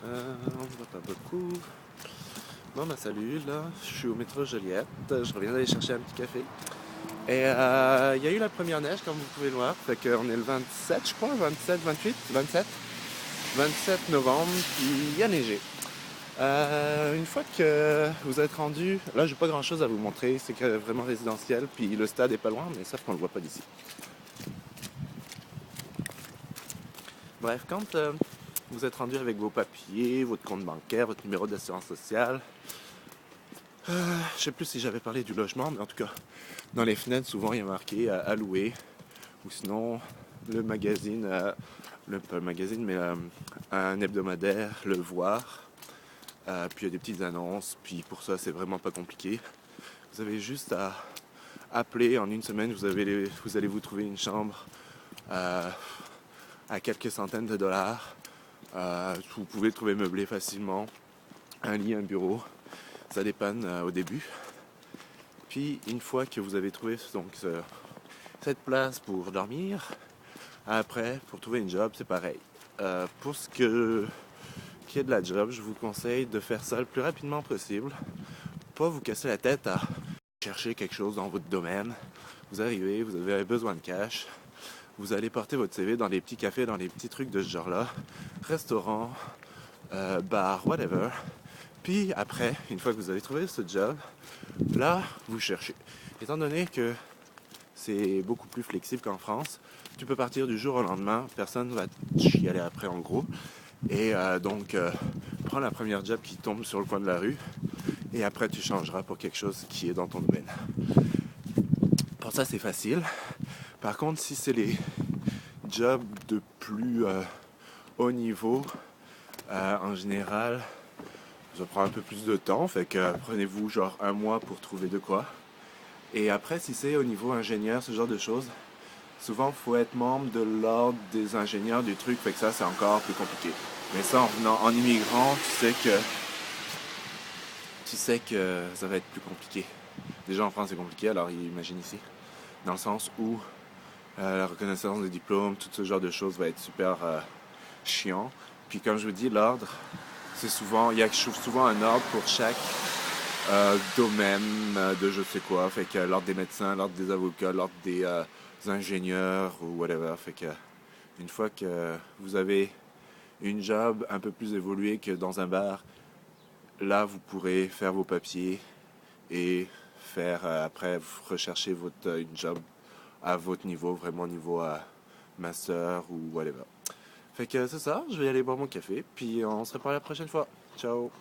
On ne voit pas beaucoup. Bon, bah salut, là, je suis au métro Joliette. Je reviens d'aller chercher un petit café. Et il y a eu la première neige, comme vous pouvez le voir. Fait qu'on est le 27, je crois, 27, 28, 27. 27 novembre, puis il y a neigé. Une fois que vous êtes rendu, là j'ai pas grand chose à vous montrer, c'est que vraiment résidentiel, puis le stade est pas loin, mais sauf qu'on le voit pas d'ici. Bref, quand vous êtes rendu avec vos papiers, votre compte bancaire, votre numéro d'assurance sociale, je sais plus si j'avais parlé du logement, mais en tout cas, dans les fenêtres, souvent il y a marqué à louer, ou sinon le magazine, pas le magazine, mais un hebdomadaire, le voir. Puis il y a des petites annonces, puis pour ça c'est vraiment pas compliqué. Vous avez juste à appeler en une semaine, vous allez vous trouver une chambre à quelques centaines de dollars. Vous pouvez le trouver meublé facilement, un lit, un bureau, ça dépanne au début. Puis une fois que vous avez trouvé donc cette place pour dormir, après pour trouver une job c'est pareil. Pour ce qui est de la job, je vous conseille de faire ça le plus rapidement possible. Pas vous casser la tête à chercher quelque chose dans votre domaine. Vous arrivez, vous avez besoin de cash. Vous allez porter votre CV dans les petits cafés, dans les petits trucs de ce genre-là. Restaurant, bar, whatever. Puis après, une fois que vous avez trouvé ce job, là, vous cherchez. Étant donné que c'est beaucoup plus flexible qu'en France, tu peux partir du jour au lendemain, personne ne va te chialer après en gros. Et donc, prends la première job qui tombe sur le coin de la rue et après tu changeras pour quelque chose qui est dans ton domaine. Pour ça, c'est facile. Par contre, si c'est les jobs de plus haut niveau, en général, ça prend un peu plus de temps. Fait que prenez-vous genre un mois pour trouver de quoi. Et après, si c'est au niveau ingénieur, ce genre de choses, souvent, il faut être membre de l'ordre des ingénieurs du truc. Fait que ça, c'est encore plus compliqué. Mais ça, en immigrant, tu sais que ça va être plus compliqué. Déjà en France, c'est compliqué, alors imagine ici. Dans le sens où la reconnaissance des diplômes, tout ce genre de choses va être super chiant. Puis comme je vous dis, l'ordre, c'est souvent, il y a souvent un ordre pour chaque domaine de je sais quoi. Fait que l'ordre des médecins, l'ordre des avocats, l'ordre des ingénieurs ou whatever. Fait que une fois que vous avez une job un peu plus évoluée que dans un bar, là vous pourrez faire vos papiers et faire après rechercher une job à votre niveau, vraiment niveau master ou whatever. Fait que c'est ça, je vais aller boire mon café, puis on se reparle la prochaine fois. Ciao!